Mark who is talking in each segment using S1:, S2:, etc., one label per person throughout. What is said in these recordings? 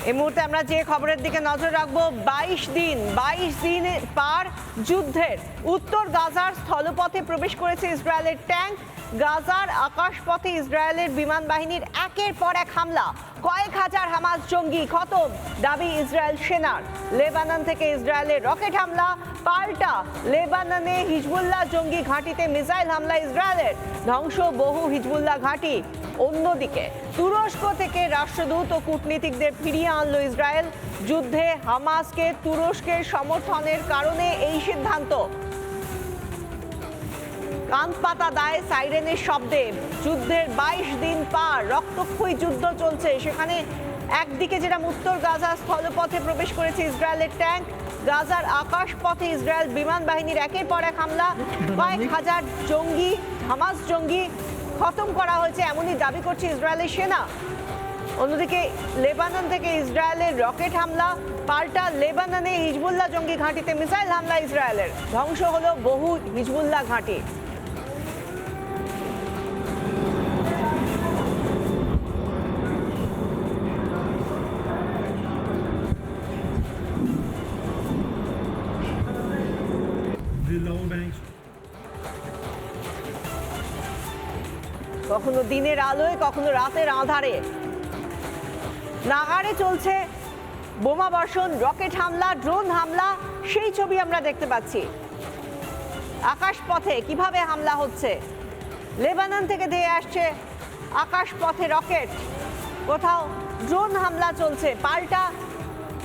S1: এই মুহূর্তে আমরা যে খবরের দিকে নজর রাখবো, 22 দিন পার যুদ্ধের উত্তর গাজার স্থলপথে প্রবেশ করেছে ইসরায়েলের ট্যাঙ্ক। গাজার আকাশপথে ইসরায়েলের বিমান বাহিনীর একের পর এক হামলা, কয়েক হাজার হামাস জঙ্গি খতম দাবি ইসরায়েল সেনার। লেবানন থেকে ইসরায়েলের রকেট হামলা, পাল্টা লেবাননে হিজবুল্লাহ জঙ্গি ঘাঁটিতে মিসাইল হামলা ইসরায়েলের, ধ্বংস বহু হিজবুল্লাহ ঘাঁটি। অন্যদিকে তুরস্ক থেকে রাষ্ট্রদূত ও কূটনীতিকদের ফিরিয়ে আনলো ইসরায়েল। যুদ্ধে হামাসকে তুরস্কের সমর্থনের কারণে এই সিদ্ধান্ত। কান পাতা দায় সাইরেনের শব্দে। যুদ্ধের 22 দিন পার, রক্তক্ষয়ী যুদ্ধ চলছে। সেখানে একদিকে যেটা উত্তর গাজা স্থলপথে প্রবেশ করেছে ইসরায়েলের ট্যাঙ্ক, গাজার আকাশপথে ইসরায়েল বিমান বাহিনীর একের পর এক হামলা, কয়েক হাজার জঙ্গি হামাস জঙ্গি খতম করা হয়েছে এমনই দাবি করছে ইসরায়েলের সেনা। অন্যদিকে লেবানন থেকে ইসরায়েলের রকেট হামলা, পাল্টা লেবাননে হিজবুল্লাহ জঙ্গি ঘাঁটিতে মিসাইল হামলা ইসরায়েলের, ধ্বংস হলো বহু হিজবুল্লাহ ঘাঁটি। কখনো দিনের আলোয়, কখনো রাতের আঁধারে নাগাড়ে চলছে বোমা বর্ষণ, রকেট হামলা, ড্রোন হামলা। সেই ছবি আমরা দেখতে পাচ্ছি। আকাশপথে কিভাবে হামলা হচ্ছে, লেবানন থেকে ধেয়ে আসছে আকাশপথে রকেট, কোথাও ড্রোন হামলা চলছে, পাল্টা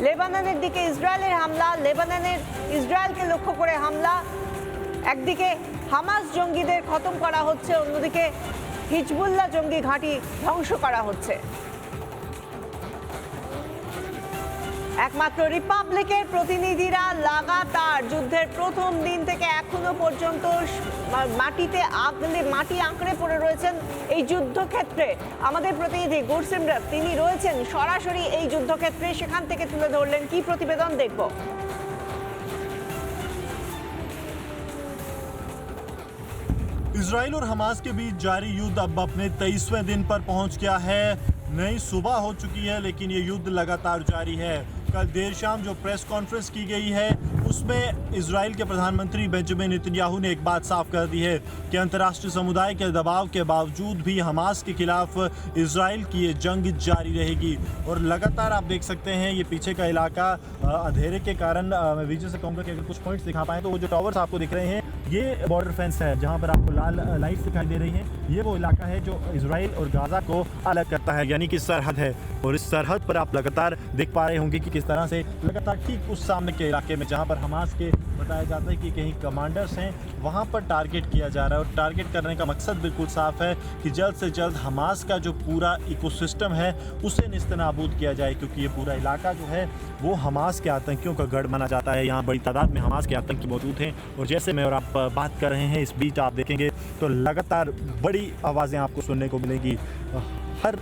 S1: লেবাননের দিকে ইসরায়েলের হামলা, লেবাননের ইসরায়েলকে লক্ষ্য করে হামলা। একদিকে হামাস জঙ্গিদের খতম করা হচ্ছে, অন্যদিকে হিজবুল্লাহ জঙ্গি ঘাঁটি ধ্বংস করা হচ্ছে। একমাত্র রিপাবলিকের প্রতিনিধিরা লাগাতার যুদ্ধের প্রথম দিন থেকে এখনো পর্যন্ত মাটি আঁকড়ে পড়ে রয়েছেন এই যুদ্ধক্ষেত্রে। আমাদের প্রতিনিধি গুরসিমরত তিনি রয়েছেন সরাসরি এই যুদ্ধক্ষেত্রে, সেখান থেকে তুলে ধরলেন কি প্রতিবেদন দেখব।
S2: इजराइल और हमास के बीच जारी युद्ध अब अपने 23वें दिन पर पहुंच गया है। नई सुबह हो चुकी है लेकिन ये युद्ध लगातार जारी है। कल देर शाम जो प्रेस कॉन्फ्रेंस की गई है उसमें इजराइल के प्रधानमंत्री बेंजामिन नेतन्याहू ने एक बात साफ कर दी है कि अंतर्राष्ट्रीय समुदाय के दबाव के बावजूद भी हमास के खिलाफ इजराइल की ये जंग जारी रहेगी। और लगातार आप देख सकते हैं ये पीछे का इलाका अंधेरे के कारण मैं विजय से कहूँगा कि अगर कुछ पॉइंट्स दिखा पाएँ तो वो जो टावर्स आपको दिख रहे हैं ये बॉर्डर फेंस है, जहाँ पर आपको लाल लाइट्स दिखाई दे रही हैं। ये वो इलाका है जो इजराइल और गाज़ा को अलग करता है, यानी कि सरहद है। और इस सरहद पर आप लगातार देख पा रहे होंगे कि किस तरह से लगातार ठीक उस सामने के इलाके में जहाँ पर हमास के बताया जाता है कि कहीं कमांडर्स हैं, वहाँ पर टारगेट किया जा रहा है। और टारगेट करने का मकसद बिल्कुल साफ है कि जल्द से जल्द हमास का जो पूरा इकोसिस्टम है उसे निस्तनाबूद किया जाए, क्योंकि ये पूरा इलाका जो है वो हमास के आतंकियों का गढ़ माना जाता है। यहाँ बड़ी तादाद में हमास के आतंकी मौजूद हैं। और जैसे मैं और आप बात कर रहे हैं, इस बीच आप देखेंगे तो लगातार बड़ी आवाज़ें आपको सुनने को मिलेंगी। हर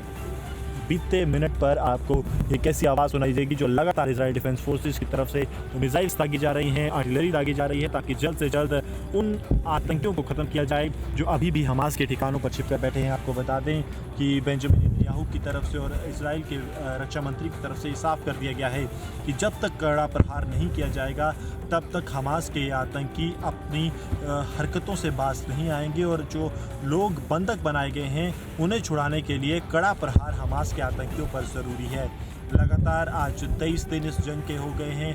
S2: बीते मिनट पर आपको एक ऐसी आवाज़ सुनाई देगी जो लगातार इजराइल डिफेंस फोर्सेस की तरफ से मिसाइल्स दागी जा रही हैं, आर्टिलरी दागी जा रही है, ताकि जल्द से जल्द उन आतंकियों को ख़त्म किया जाए जो अभी भी हमास के ठिकानों पर छिपकर बैठे हैं। आपको बता दें कि बेंजामिन नेतन्याहू की तरफ से और इजराइल के रक्षा मंत्री की तरफ से ये साफ कर दिया गया है कि जब तक कड़ा प्रहार नहीं किया जाएगा तब तक हमास के आतंकी अपनी हरकतों से बाज नहीं आएंगे। और जो लोग बंधक बनाए गए हैं उन्हें छुड़ाने के लिए कड़ा प्रहार हमास के आतंकियों पर ज़रूरी है। लगातार आज 23 दिन इस जंग के हो गए हैं।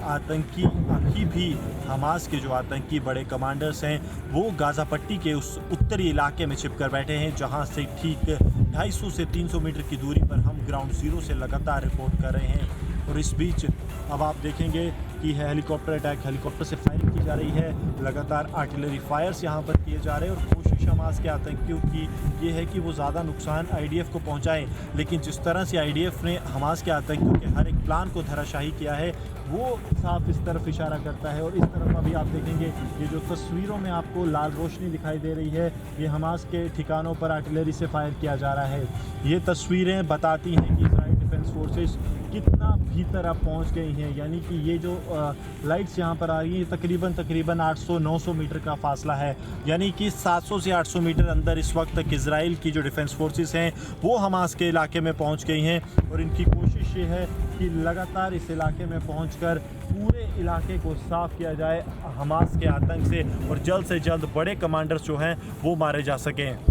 S2: आतंकी अभी भी हमास के जो आतंकी बड़े कमांडर्स हैं वो गाज़ा पट्टी के उस उत्तरी इलाके में छिपकर बैठे हैं, जहां से ठीक 250 से 300 मीटर की दूरी पर हम ग्राउंड ज़ीरो से लगातार रिपोर्ट कर रहे हैं। और इस बीच अब आप देखेंगे कि हेलीकॉप्टर अटैक, हेलीकॉप्टर से फायरिंग की जा रही है, लगातार आर्टिलरी फायर्स यहाँ पर किए जा रहे हैं। और कोशिश हमास के आतंकियों की ये है कि वो ज़्यादा नुकसान आईडीएफ को पहुँचाएं, लेकिन जिस तरह से आईडीएफ ने हमास के आतंकियों के हर एक प्लान को धराशाही किया है वो साफ इस तरफ इशारा करता है। और इस तरफ अभी आप देखेंगे ये जो तस्वीरों में आपको लाल रोशनी दिखाई दे रही है, ये हमास के ठिकानों पर आर्टिलरी से फायर किया जा रहा है। ये तस्वीरें बताती हैं कि इजराइल डिफेंस फोर्सेस कितना भीतर अब पहुंच गई हैं। यानी कि ये जो लाइट्स यहाँ पर आ रही हैं तकरीबन 800-900 मीटर का फासला है, यानी कि 700 से 800 मीटर अंदर इस वक्त तक इजराइल की जो डिफेंस फोर्सेस हैं वो हमास के इलाके में पहुँच गई हैं। और इनकी कोशिश उद्देश्य है कि लगातार इस इलाके में पहुंचकर पूरे इलाके को साफ किया जाए हमास के आतंक से और जल्द बड़े कमांडर्स जो हैं वो मारे जा सकें।